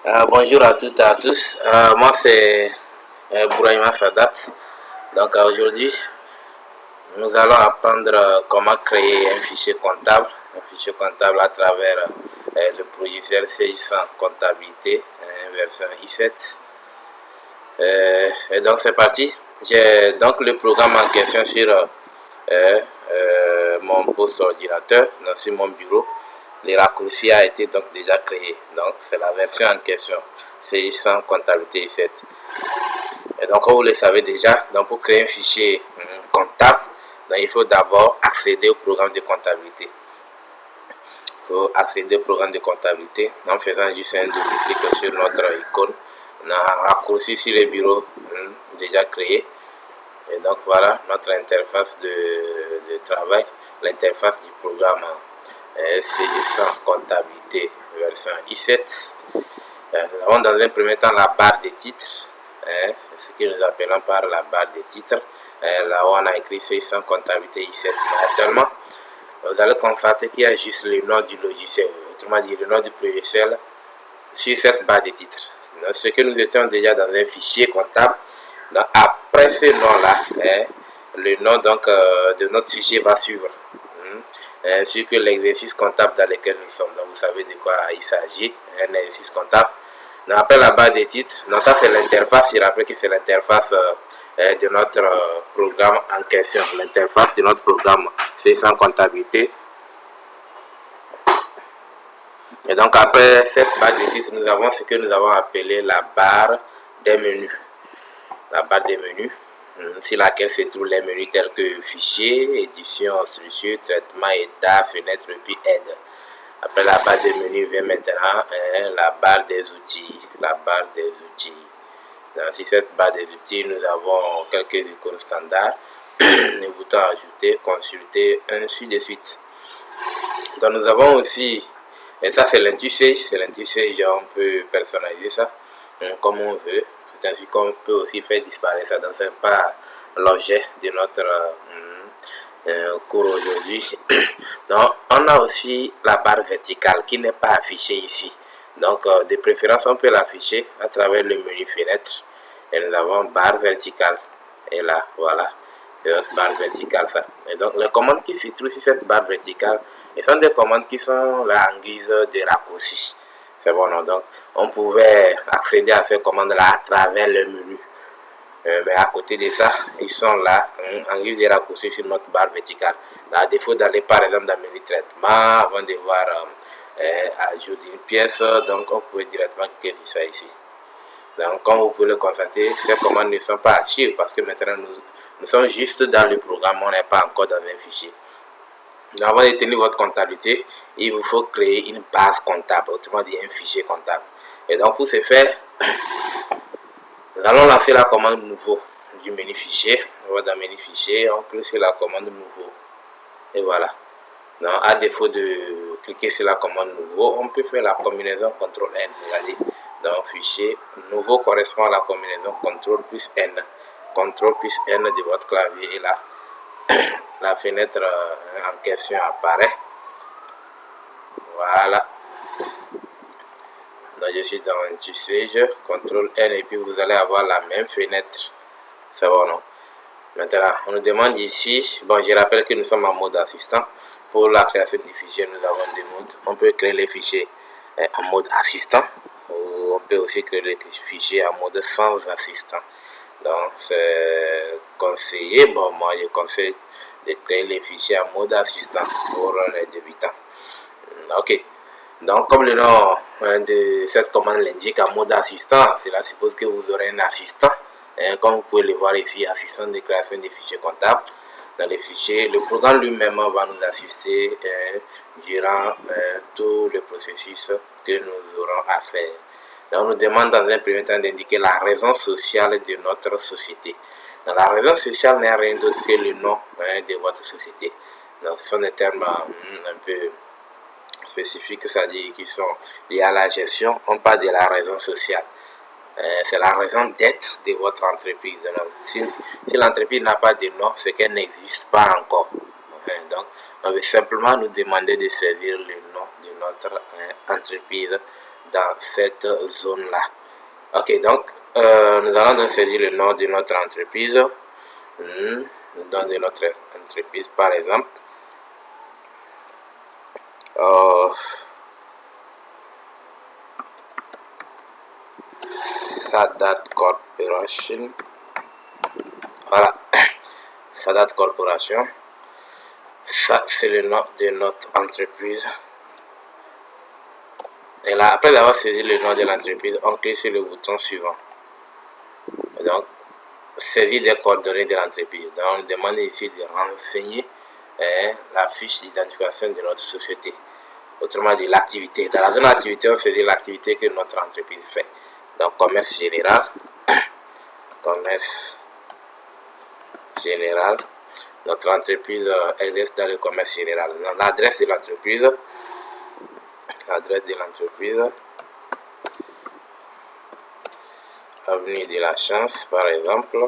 Bonjour à toutes et à tous. Moi, c'est Bourahima Sadat. Donc, aujourd'hui, nous allons apprendre comment créer un fichier comptable à travers le logiciel CI100 Comptabilité, version i7. Et donc, c'est parti. J'ai donc le programme en question sur mon poste ordinateur, donc sur mon bureau. Le raccourci a été donc déjà créé. Donc, c'est la version en question. CI100 Comptabilité i7. Et donc, comme vous le savez déjà, donc pour créer un fichier comptable, donc il faut d'abord accéder au programme de comptabilité. Il faut accéder au programme de comptabilité en faisant juste un double clic sur notre icône. On a un raccourci sur le bureau déjà créé. Et donc voilà notre interface de travail, l'interface du programme CI100 Comptabilité version i7. Nous avons dans un premier temps la barre des titres, c'est ce que nous appelons par la barre des titres. Là où on a écrit CI100 Comptabilité i7. Mais actuellement, vous allez constater qu'il y a juste le nom du logiciel, autrement dit le nom du logiciel sur cette barre des titres. Donc, ce que nous étions déjà dans un fichier comptable, donc après ce nom-là, le nom donc, de notre fichier va suivre, ainsi que l'exercice comptable dans lequel nous sommes. Donc, vous savez de quoi il s'agit, un exercice comptable. Donc, après la barre des titres, donc ça c'est l'interface, je rappelle que c'est l'interface de notre programme en question, l'interface de notre programme CI100 Comptabilité. Et donc après cette barre de titre, nous avons ce que nous avons appelé la barre des menus. La barre des menus, sur laquelle se trouvent les menus tels que fichier, édition, structure, traitement, état, fenêtre, puis aide. Après la barre des menus vient maintenant la barre des outils. La barre des outils. Dans cette barre des outils, nous avons quelques icônes standards, les boutons ajouter, consulter, ainsi de suite. Donc nous avons aussi, et ça c'est l'intusage, on peut personnaliser ça comme on veut. C'est ainsi qu'on peut aussi faire disparaître ça. Donc c'est pas l'objet de notre cours aujourd'hui. Donc on a aussi la barre verticale qui n'est pas affichée ici. Donc de préférence on peut l'afficher à travers le menu fenêtre. Et nous avons barre verticale. Et là, voilà. Notre barre verticale ça. Et donc les commandes qui se trouvent sur cette barre verticale, ce sont des commandes qui sont là en guise de raccourci. C'est bon, non? Donc on pouvait accéder à ces commandes là à travers le menu. Mais à côté de ça, ils sont là en guise de raccourci sur notre barre verticale. À défaut d'aller par exemple dans le menu traitement avant de voir ajout d'une pièce, donc on peut directement cliquer sur ça ici. Donc, comme vous pouvez le constater, ces commandes ne sont pas actives parce que maintenant nous sommes juste dans le programme, on n'est pas encore dans un fichier. Donc, avant de tenir votre comptabilité, il vous faut créer une base comptable, autrement dit un fichier comptable. Et donc, pour ce faire, nous allons lancer la commande nouveau du menu fichier. On va dans menu fichier, on clique sur la commande nouveau. Et voilà. Donc, à défaut de cliquer sur la commande nouveau, on peut faire la combinaison CTRL-N. Regardez. Donc, fichier nouveau correspond à la combinaison CTRL plus N. CTRL plus N de votre clavier. Et là, la fenêtre en question apparaît. Voilà. Donc, je suis dans un usage, CTRL N, et puis vous allez avoir la même fenêtre. C'est bon, non? Maintenant, on nous demande ici, bon, je rappelle que nous sommes en mode assistant. Pour la création du fichier, nous avons deux modes. On peut créer les fichiers en mode assistant, ou on peut aussi créer les fichiers en mode sans assistant. Donc, c'est conseillé. Bon, moi, je conseille de créer les fichiers en mode assistant pour les débutants. Ok. Donc, comme le nom de cette commande l'indique en mode assistant, cela suppose que vous aurez un assistant. Comme vous pouvez le voir ici, assistant de création des fichiers comptables. Dans les fichiers, le programme lui-même va nous assister durant tout le processus que nous aurons à faire. Donc, on nous demande dans un premier temps d'indiquer la raison sociale de notre société. Donc, la raison sociale n'est rien d'autre que le nom de votre société. Donc, ce sont des termes un peu spécifiques, c'est-à-dire qui sont liés à la gestion. On parle de la raison sociale. C'est la raison d'être de votre entreprise. Donc, si l'entreprise n'a pas de nom, c'est qu'elle n'existe pas encore. Donc, on veut simplement nous demander de servir le nom de notre entreprise dans cette zone-là. Ok, donc nous allons donc saisir le nom de notre entreprise. Le nom de notre entreprise, par exemple. Sadat Corporation. Voilà, Sadat Corporation. Ça, c'est le nom de notre entreprise. Et là, après avoir saisi le nom de l'entreprise, on clique sur le bouton suivant. Et donc, saisir des coordonnées de l'entreprise. Donc, on demande ici de renseigner la fiche d'identification de notre société. Autrement dit, l'activité. Dans la zone d'activité, on saisit l'activité que notre entreprise fait. Donc, commerce général. Commerce général. Notre entreprise exerce dans le commerce général. L'adresse de l'entreprise. L'adresse de l'entreprise. Avenue de la Chance, par exemple.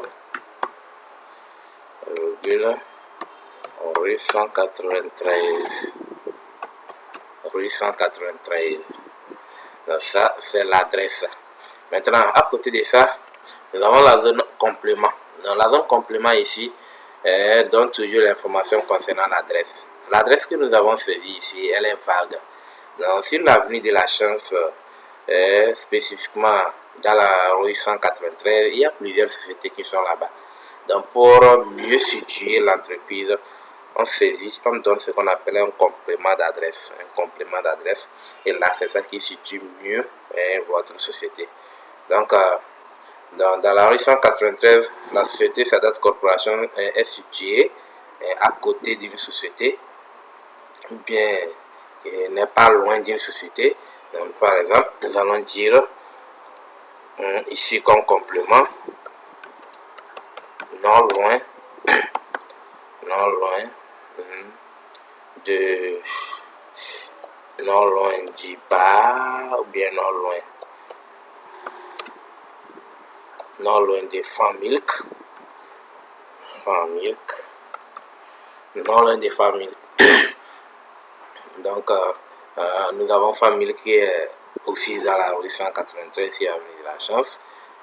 Rue 193. Rue 193. Donc ça, c'est l'adresse. Maintenant, à côté de ça, nous avons la zone complément. Dans la zone complément ici, donne toujours l'information concernant l'adresse. L'adresse que nous avons saisie ici, elle est vague. Donc, sur l'avenue de la Chance, spécifiquement dans la rue 193, il y a plusieurs sociétés qui sont là-bas. Donc, pour mieux situer l'entreprise, on donne ce qu'on appelle un complément d'adresse. Un complément d'adresse. Et là, c'est ça qui situe mieux votre société. Donc, dans la rue 193, la société Sadat Corporation est située à côté d'une société, ou bien n'est pas loin d'une société. Donc, par exemple, nous allons dire ici comme complément, non loin de non loin du bar, ou bien non loin de Familk, non loin de Familk. Donc nous avons Familk qui est aussi dans la rue 193 qui a venu de la Chance,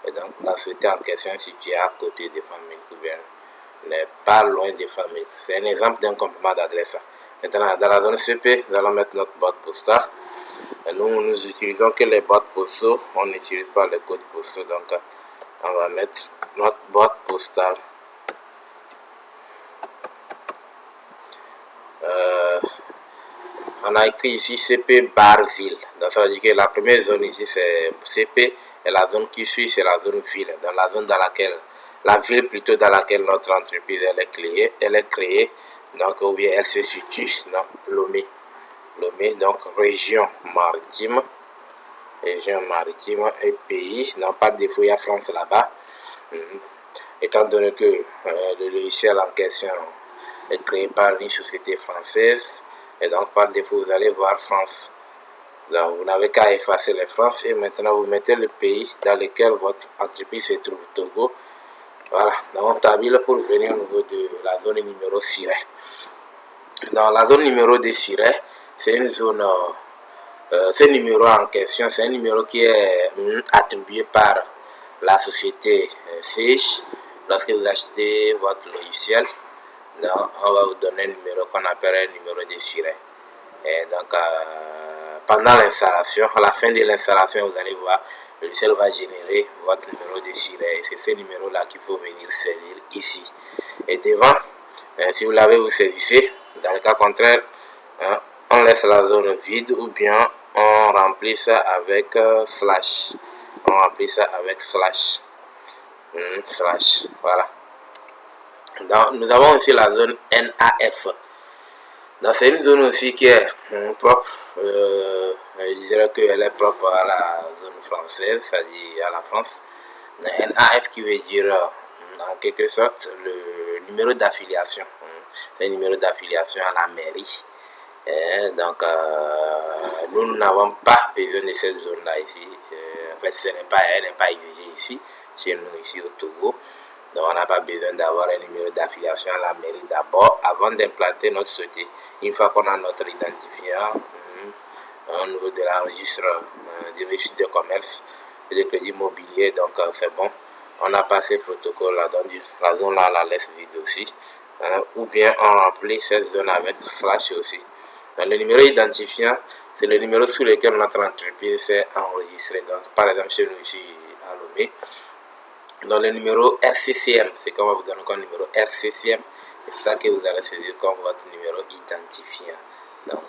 et donc la société en question est située à côté de Familk, ou bien n'est pas loin des familles. C'est un exemple d'un complément d'adresse. Maintenant, dans la zone CP, nous allons mettre notre boîte postale. Nous utilisons que les boîtes postaux, on n'utilise pas les codes postaux, donc on va mettre notre boîte postale. On a écrit ici CP Barville. Donc ça veut dire que la première zone ici c'est CP, et la zone qui suit c'est la zone ville. Dans la zone dans laquelle la ville plutôt dans laquelle notre entreprise elle est créée, donc ou bien elle se situe dans Lomé, donc région maritime et pays, non pas de défaut il y a France là-bas, étant donné que le logiciel en question est créé par une société française, et donc par défaut vous allez voir France. Donc vous n'avez qu'à effacer les France et maintenant vous mettez le pays dans lequel votre entreprise se trouve, Togo. Voilà, donc on tabule pour venir au niveau de la zone numéro Siret. Dans la zone numéro de Siret, c'est une zone, ce numéro en question, c'est un numéro qui est attribué par la société Sage. Lorsque vous achetez votre logiciel, donc on va vous donner un numéro qu'on appelle un numéro de Siret. Et donc, pendant l'installation, à la fin de l'installation, vous allez voir, le logiciel va générer votre numéro de Siret. C'est ce numéro-là qu'il faut venir saisir ici. Et devant, si vous l'avez, vous saisissez. Dans le cas contraire, on laisse la zone vide ou bien on remplit ça avec slash. On remplit ça avec slash. Voilà. Donc, nous avons aussi la zone NAF. Donc, c'est une zone aussi qui est propre, je dirais qu'elle est propre à la zone française, c'est-à-dire à la France. NAF qui veut dire en quelque sorte le numéro d'affiliation. C'est un numéro d'affiliation à la mairie. Donc, nous n'avons pas besoin de cette zone-là ici. En fait, elle n'est pas exigée ici, chez nous, ici au Togo. Donc, on n'a pas besoin d'avoir un numéro d'affiliation à la mairie d'abord, avant d'implanter notre société. Une fois qu'on a notre identifiant au niveau de l'enregistre crédit, registre de commerce et de crédit immobilier. Donc c'est bon. On a passé le protocole là, dans la zone là, la laisse vide aussi. Ou bien on remplit cette zone avec slash aussi. Donc, le numéro identifiant, c'est le numéro sur lequel notre entreprise s'est enregistrée. Donc par exemple chez nous ici à Lomé. Dans le numéro RCCM, c'est comme on vous donne comme numéro RCCM, c'est ça que vous allez saisir comme votre numéro identifiant. Donc,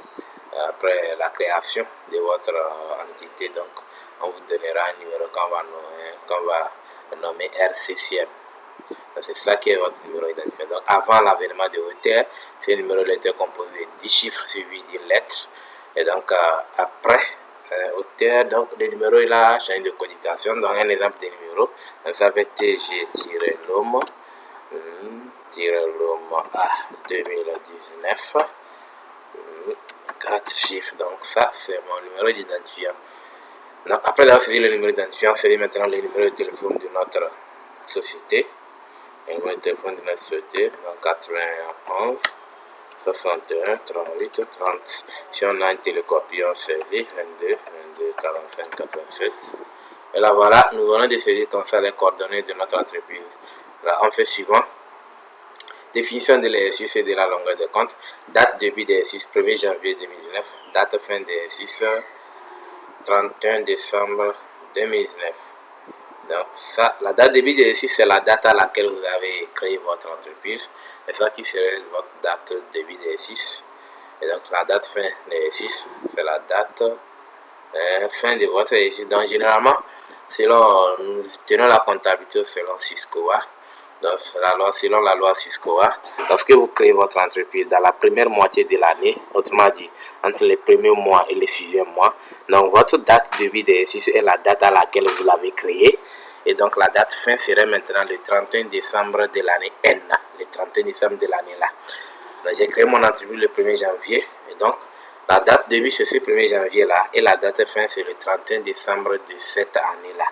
après la création de votre entité, donc on vous donnera un numéro qu'on va nommer RCCM. C'est ça qui est votre numéro identifiant. Donc avant l'avènement de Auteur, ce numéro était composé de 10 chiffres suivis d'une lettre. Et donc après Auteur, donc le numéro il a changé de codification. Donc un exemple de numéro, ça va être TG-LOM A 2019. 4 chiffres. Donc ça c'est mon numéro d'identifiant. Après d'avoir saisi le numéro d'identifiant, c'est maintenant le numéro de téléphone de notre société. Le numéro de téléphone de notre société, donc 91 61 38 30. Si on a un télécopie, on saisit 22 45 87. Et là voilà, nous venons de saisir comme ça les coordonnées de notre entreprise. Là on fait suivant. Définition de l'exercice et de la longueur de compte. Date début d'exercice 1er janvier 2019. Date fin d'exercice 31 décembre 2019. Donc ça, la date début d'exercice, c'est la date à laquelle vous avez créé votre entreprise. C'est ça qui serait votre date début d'exercice. Et donc la date fin d'exercice, c'est la date fin de votre exercice. Donc généralement, nous tenons la comptabilité selon SYSCOA. Donc selon la loi SYSCOA, lorsque vous créez votre entreprise dans la première moitié de l'année, autrement dit entre les premiers mois et les 6e mois, donc votre date de début d'exercice est la date à laquelle vous l'avez créé. Et donc la date fin serait maintenant le 31 décembre de l'année N, le 31 décembre de l'année là. J'ai créé mon entreprise le 1er janvier, et donc la date de début c'est ce 1er janvier là, et la date fin c'est le 31 décembre de cette année là.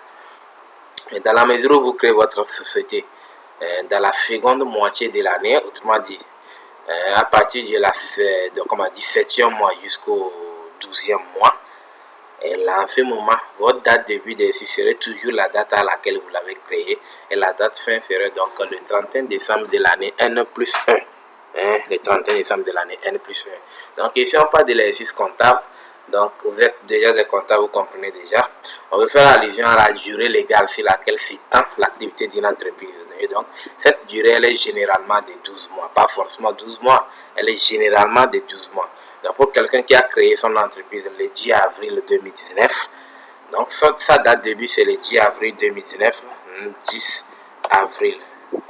Et dans la mesure où vous créez votre société dans la seconde moitié de l'année, autrement dit, à partir de la 17e mois jusqu'au 12e mois, et là, en ce moment, votre date de début d'exercice serait toujours la date à laquelle vous l'avez créé, et la date fin serait donc le 31 décembre de l'année N plus 1. Le 31 décembre de l'année N plus 1. Donc ici, on parle de l'exercice comptable. Donc, vous êtes déjà des comptables, vous comprenez déjà. On veut faire allusion à la durée légale sur laquelle s'étend l'activité d'une entreprise. Et donc, cette durée, elle est généralement de 12 mois. Pas forcément 12 mois, elle est généralement de 12 mois. Donc, pour quelqu'un qui a créé son entreprise le 10 avril 2019, donc sa date de début, c'est le 10 avril 2019. 10 avril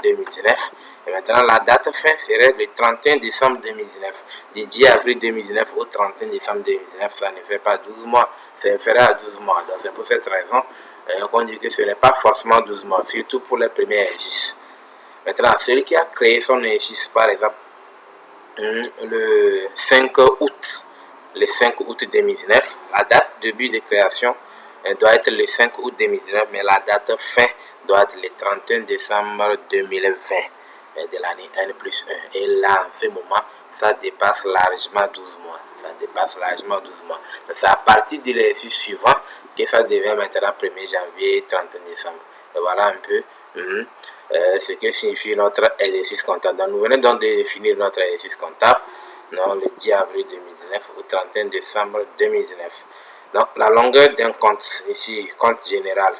2019. Et maintenant, la date fin serait le 31 décembre 2019. Du 10 avril 2019 au 31 décembre 2019, ça ne fait pas 12 mois. C'est inférieur à 12 mois. Donc, c'est pour cette raison qu'on dit que ce n'est pas forcément 12 mois, surtout pour les premiers exercices. Maintenant, celui qui a créé son exercice, par exemple, le 5 août, 2019, la date de début de création doit être le 5 août 2019, mais la date fin doit être le 31 décembre 2020 de l'année N plus 1. Et là, en ce moment, ça dépasse largement 12 mois. Ça dépasse largement 12 mois. C'est à partir de l'exercice suivant que ça devient maintenant 1er janvier, 31 décembre. Et voilà un peu ce que signifie notre exercice comptable. Donc, nous venons donc de définir notre exercice comptable, non, le 10 avril 2019 au 31 décembre 2019. Donc, la longueur d'un compte, ici, compte général,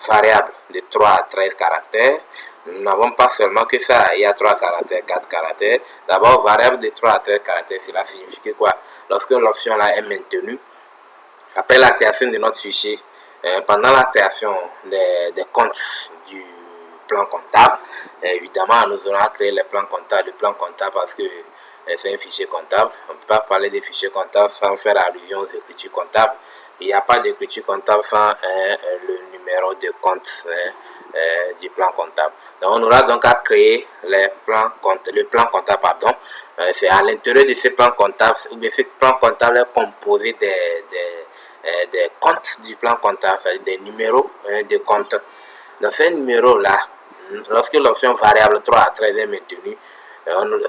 variable de 3 à 13 caractères. Nous n'avons pas seulement que ça, il y a 3 caractères, 4 caractères. D'abord, variable de 3 à 13 caractères, cela signifie que quoi? Lorsque l'option là est maintenue, après la création de notre fichier, pendant la création des comptes du plan comptable, évidemment, nous allons créer les plans comptables, le plan comptable parce que c'est un fichier comptable. On ne peut pas parler des fichiers comptables sans faire allusion aux écritures comptables. Il n'y a pas d'écriture comptable sans le numéro de compte du plan comptable. Donc, on aura donc à créer le plan comptable. C'est à l'intérieur de ce plan comptable, ou bien ce plan comptable est composé des comptes du plan comptable, c'est-à-dire des numéros de compte. Dans ces numéros-là, lorsque l'option variable 3 à 13 est maintenue,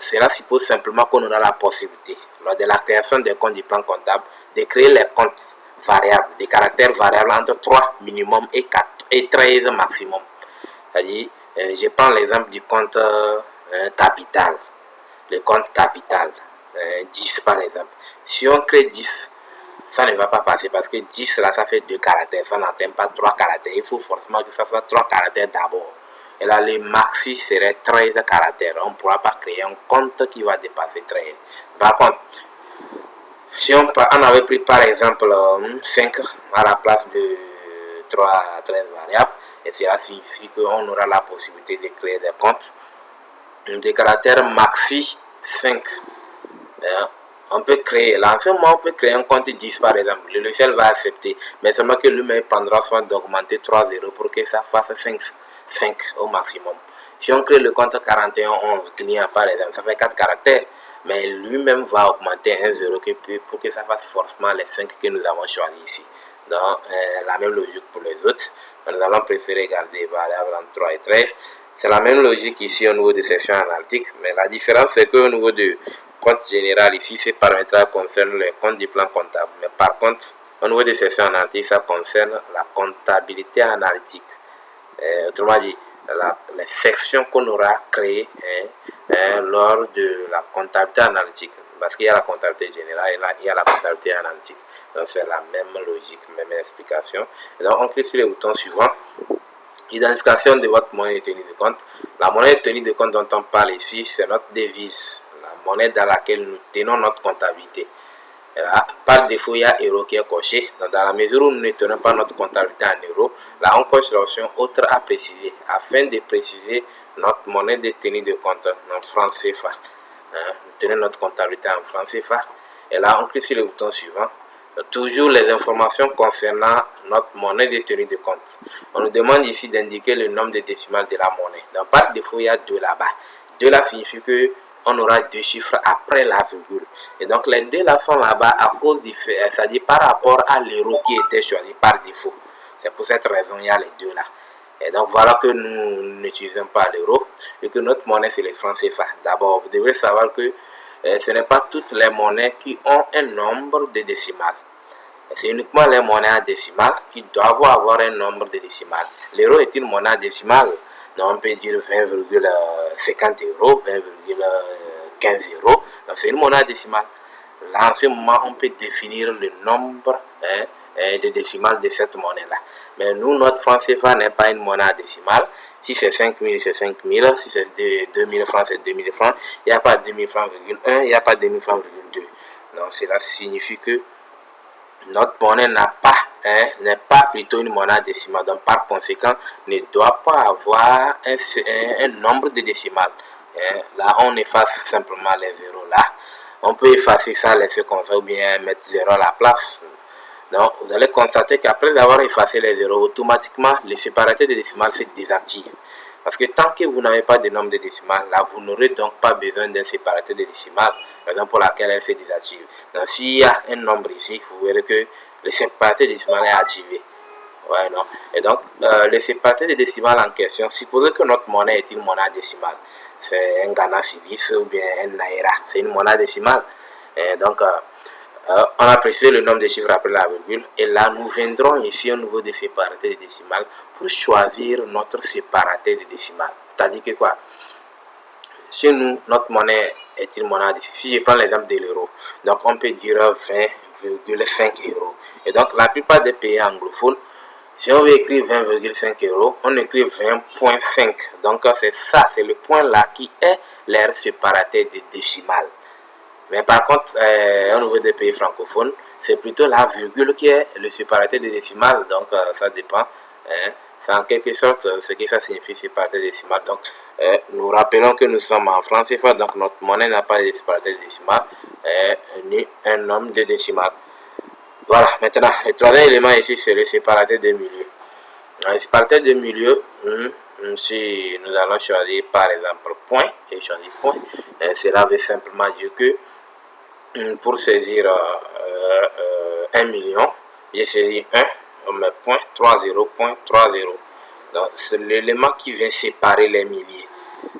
cela suppose simplement qu'on aura la possibilité, lors de la création des comptes du plan comptable, de créer les comptes variables, des caractères variables entre 3 minimum et 13 maximum. C'est-à-dire, je prends l'exemple du compte capital. Le compte capital, 10 par exemple. Si on crée 10, ça ne va pas passer parce que 10 là, ça fait 2 caractères, ça n'atteint pas 3 caractères. Il faut forcément que ça soit 3 caractères d'abord. Et là, le maxi serait 13 caractères. On ne pourra pas créer un compte qui va dépasser 13. Par contre, si on avait pris par exemple 5 à la place de 3 à 13 variables, et cela signifie qu'on aura la possibilité de créer des comptes de caractères maxi 5. On peut créer, là en ce moment on peut créer un compte 10 par exemple, le logiciel va accepter, mais seulement que lui-même prendra soin d'augmenter 3 zéros pour que ça fasse 5 au maximum. Si on crée le compte 4111 client par exemple, ça fait 4 caractères, mais lui-même va augmenter 1 0 pour que ça fasse forcément les 5 que nous avons choisi ici. Donc la même logique pour les autres, nous allons préférer garder variable entre 3 et 13. C'est la même logique ici au niveau de section analytique, mais la différence c'est qu'au niveau de compte général ici, ces paramètres concernent les comptes du plan comptable, mais par contre, au niveau des sections analytiques, ça concerne la comptabilité analytique. Autrement dit, les sections qu'on aura créées lors de la comptabilité analytique, parce qu'il y a la comptabilité générale et là, il y a la comptabilité analytique. Donc, c'est la même logique, même explication. Et donc, on clique sur le bouton suivant. Identification de votre monnaie de tenue de compte. La monnaie de tenue de compte dont on parle ici, c'est notre devise, la monnaie dans laquelle nous tenons notre comptabilité. Là, par défaut, il y a euro qui est coché. Donc, dans la mesure où nous ne tenons pas notre comptabilité en euros, là, on coche l'option autre à préciser, afin de préciser notre monnaie de tenue de compte en francs CFA. Nous tenons notre comptabilité en francs CFA. Et là, on clique sur le bouton suivant. Toujours les informations concernant notre monnaie de tenue de compte. On nous demande ici d'indiquer le nombre de décimales de la monnaie. Donc, par défaut, il y a 2 là-bas. 2 là signifie que on aura 2 chiffres après la virgule. Et donc, les 2 là sont là-bas à cause du fait, c'est-à-dire par rapport à l'euro qui était choisi par défaut. C'est pour cette raison il y a les 2 là. Et donc, voilà que nous n'utilisons pas l'euro et que notre monnaie, c'est les francs CFA. D'abord, vous devrez savoir que ce n'est pas toutes les monnaies qui ont un nombre de décimales. C'est uniquement les monnaies à décimales qui doivent avoir un nombre de décimales. L'euro est une monnaie décimale. Donc on peut dire 20,50 euros, 20,15 euros. Donc c'est une monnaie décimale. Là, en ce moment, on peut définir le nombre de décimales de cette monnaie-là. Mais nous, notre franc CFA n'est pas une monnaie décimale. Si c'est 5000, c'est 5000. Si c'est 2000 francs, c'est 2000 francs. Il n'y a pas 2000 francs,1, il n'y a pas 2000 francs,2. Donc cela signifie que notre monnaie n'est pas plutôt une monnaie décimale. Donc par conséquent, ne doit pas avoir un nombre de décimales. Là, on efface simplement les zéros là. On peut effacer ça, laisser comme ça, ou bien mettre 0 à la place. Donc, vous allez constater qu'après avoir effacé les zéros, automatiquement, le séparateur de décimales se désactive. Parce que tant que vous n'avez pas de nombre de décimales, là, vous n'aurez donc pas besoin d'un séparateur de décimales, raison pour laquelle elle se désactive. Donc, s'il y a un nombre ici, vous verrez que le séparateur de décimales est activé. Ouais, non. Et donc, le séparateur de décimales en question, supposez que notre monnaie est une monnaie décimale. C'est un Ghana Cedis ou bien un Naira. C'est une monnaie décimale. Et donc, on a précisé le nombre de chiffres après la virgule. Et là, nous viendrons ici au niveau des séparateurs de décimales pour choisir notre séparateur de décimales. C'est-à-dire que quoi? Chez nous, notre monnaie est une monnaie décimale. Si je prends l'exemple de l'euro, donc on peut dire 20,5 euros. Et donc, la plupart des pays anglophones, si on veut écrire 20,5 euros, on écrit 20,5. Donc, c'est ça, c'est le point là qui est leur séparateur de décimales. Mais par contre, au niveau des pays francophones, c'est plutôt la virgule qui est le séparateur de décimales. Donc, ça dépend. C'est en quelque sorte ce que ça signifie séparateur de décimales. Donc, nous rappelons que nous sommes en francs CFA, donc notre monnaie n'a pas de séparateur de décimales, ni un nombre de décimales. Voilà, maintenant, le troisième élément ici, c'est le séparateur de milieu. Le séparateur de milieu, si nous allons choisir par exemple point, et choisir point, cela veut simplement dire que pour saisir 1 million, j'ai saisi 1, on met point, 30, point, 30. Donc, c'est l'élément qui vient séparer les milliers.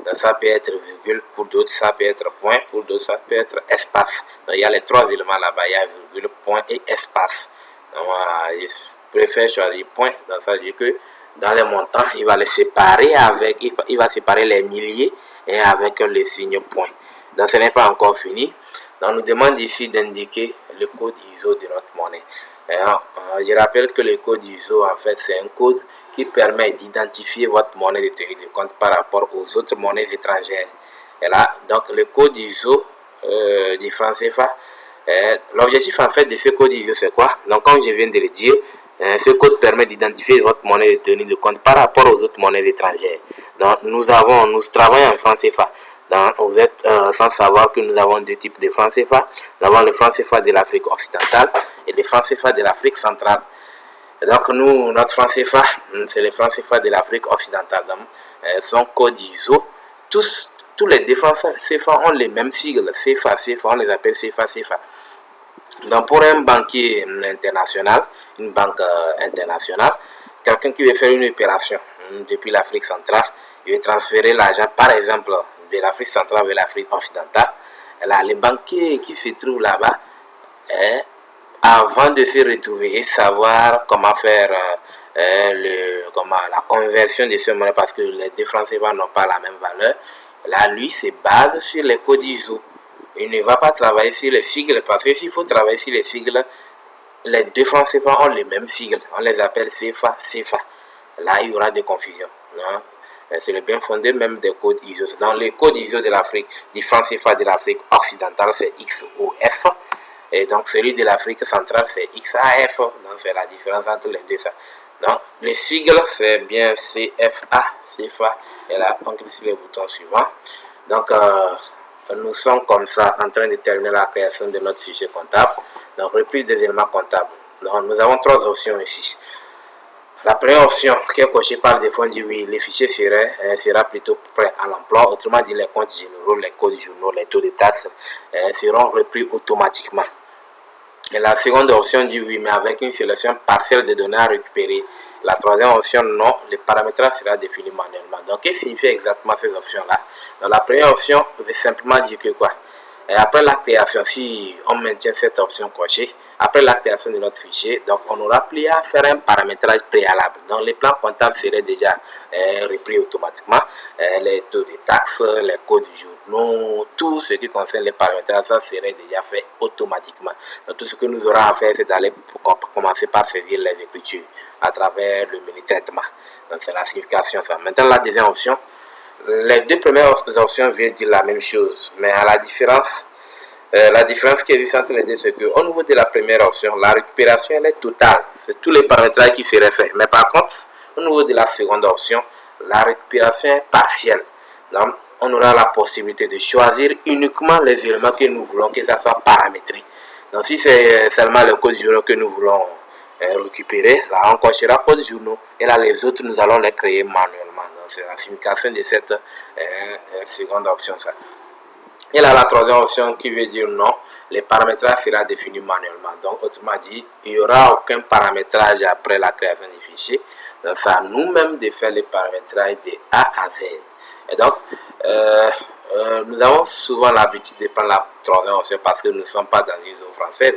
Donc, ça peut être virgule, pour d'autres, ça peut être point, pour d'autres, ça peut être espace. Donc, il y a les 3 éléments là-bas, il y a virgule, point et espace. Je préfère choisir point, donc ça veut dire que dans les montants, il va les séparer avec, il va séparer les milliers et avec le signe point. Donc ce n'est pas encore fini. Donc on nous demande ici d'indiquer le code ISO de notre monnaie. Je rappelle que le code ISO, en fait, c'est un code qui permet d'identifier votre monnaie de tenue de compte par rapport aux autres monnaies étrangères. Et là, donc le code ISO du franc CFA, l'objectif en fait de ce code ISO, c'est quoi? Donc comme je viens de le dire, ce code permet d'identifier votre monnaie de tenue de compte par rapport aux autres monnaies étrangères. Donc nous travaillons en franc CFA. Donc, vous êtes sans savoir que nous avons deux types de francs CFA. Nous avons le franc CFA de l'Afrique occidentale et le franc CFA de l'Afrique centrale. Et donc nous, notre franc CFA, c'est le franc CFA de l'Afrique occidentale. Donc, son code ISO, tous les deux francs CFA ont les mêmes sigles. CFA, on les appelle CFA. Donc pour un banquier international, une banque internationale, quelqu'un qui veut faire une opération depuis l'Afrique centrale, il veut transférer l'argent par exemple de l'Afrique centrale vers l'Afrique occidentale. Là, les banquiers qui se trouvent là-bas, avant de se retrouver et savoir comment faire la conversion de ce monnaie, parce que les deux francs CFA n'ont pas la même valeur, là, lui se base sur les codes ISO. Il ne va pas travailler sur les sigles, parce que s'il faut travailler sur les sigles, les deux francs CFA ont les mêmes sigles. On les appelle CFA. Là, il y aura des confusions. C'est le bien fondé même des codes ISO. Dans les codes ISO de l'Afrique, du franc CFA de l'Afrique occidentale, c'est XOF. Et donc, celui de l'Afrique centrale, c'est XAF. Donc, c'est la différence entre les deux. Donc, les sigles, c'est bien CFA. Et là, on clique sur le bouton suivant. Donc, nous sommes comme ça en train de terminer la création de notre fichier comptable. Donc, reprise des éléments comptables. Donc, nous avons trois options ici. La première option qui est cochée par défaut dit oui, les fichiers sera plutôt prêt à l'emploi. Autrement dit, les comptes généraux, les codes journaux, les taux de taxes seront repris automatiquement. Et la seconde option dit oui, mais avec une sélection partielle des données à récupérer. La troisième option, non, le paramétrage sera défini manuellement. Donc, qu'est-ce que signifie exactement ces options-là? Donc, la première option veut simplement dire que quoi? Et après la création, si on maintient cette option cochée, après la création de notre fichier, donc on n'aura plus à faire un paramétrage préalable. Donc les plans comptables seraient déjà repris automatiquement. Les taux de taxes, les codes journaux, tout ce qui concerne les paramétrages, ça serait déjà fait automatiquement. Donc tout ce que nous aurons à faire, c'est d'aller commencer par saisir les écritures à travers le menu traitement. Donc c'est la signification ça. Maintenant la deuxième option. Les deux premières options viennent dire la même chose, mais à la différence qui existe entre les deux, c'est qu'au niveau de la première option, la récupération elle est totale, c'est tous les paramétrages qui seraient faits. Mais par contre, au niveau de la seconde option, la récupération est partielle. Donc, on aura la possibilité de choisir uniquement les éléments que nous voulons que ça soit paramétré. Donc, si c'est seulement le code journaux que nous voulons récupérer, là on cochera code journaux et là les autres nous allons les créer manuellement. C'est la signification de cette seconde option. Ça. Et là, la troisième option qui veut dire non, le paramétrage sera défini manuellement. Donc, autrement dit, il n'y aura aucun paramétrage après la création du fichier. Donc, c'est à nous-mêmes de faire le paramétrage de A à Z. Et donc, nous avons souvent l'habitude de prendre la troisième option parce que nous ne sommes pas dans une zone française.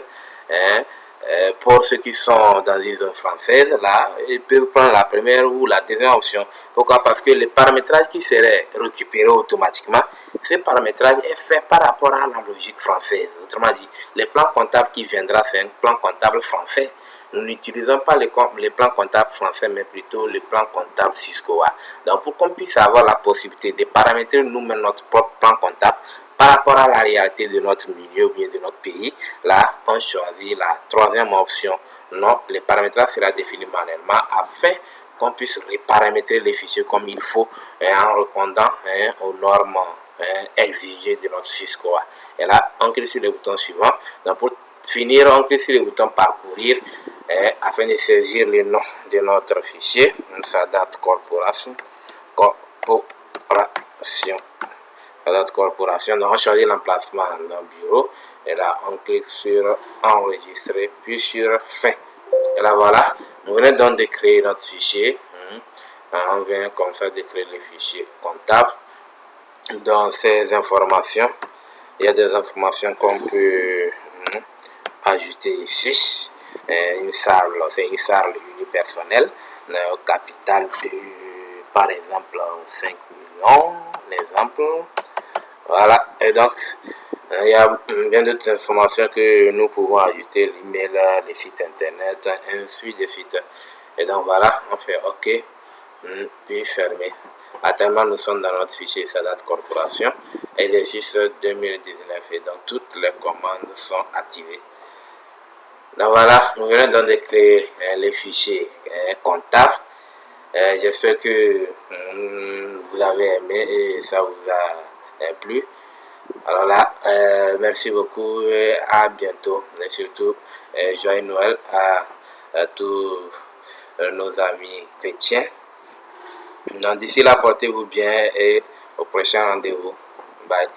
Pour ceux qui sont dans une zone française, là, ils peuvent prendre la première ou la deuxième option. Pourquoi? Parce que le paramétrage qui serait récupéré automatiquement, ce paramétrage est fait par rapport à la logique française. Autrement dit, le plan comptable qui viendra, c'est un plan comptable français. Nous n'utilisons pas les plans comptables français, mais plutôt le plan comptable Cisco. Donc, pour qu'on puisse avoir la possibilité de paramétrer nous-mêmes notre propre plan comptable, par rapport à la réalité de notre milieu ou bien de notre pays, là, on choisit la troisième option. Non, le paramétrage sera défini manuellement afin qu'on puisse reparamétrer les fichiers comme il faut en répondant aux normes exigées de notre Cisco. Et là, on clique sur le bouton suivant. Donc, pour finir, on clique sur le bouton parcourir afin de saisir le nom de notre fichier. Sa date corporation. La date corporation. Donc, on choisit l'emplacement dans le bureau. Et là, on clique sur enregistrer, puis sur fin. Et là, voilà. Nous venons donc de créer notre fichier. On vient comme ça de créer le fichier comptable. Dans ces informations, il y a des informations qu'on peut ajouter ici. une salle, c'est une salle unipersonnelle, capital de, par exemple, 5 millions, exemple. Voilà, et donc, il y a bien d'autres informations que nous pouvons ajouter, l'email, les sites internet, ainsi de suite. Et donc voilà, on fait OK, puis fermer. Actuellement, nous sommes dans notre fichier Sadat Corporation, exercice 2019, et donc toutes les commandes sont activées. Donc voilà, nous venons donc de créer les fichiers comptables. J'espère que vous avez aimé et ça vous a plu. Alors là, merci beaucoup et à bientôt. Et surtout, joyeux Noël à tous nos amis chrétiens. Donc d'ici là, portez-vous bien et au prochain rendez-vous. Bye.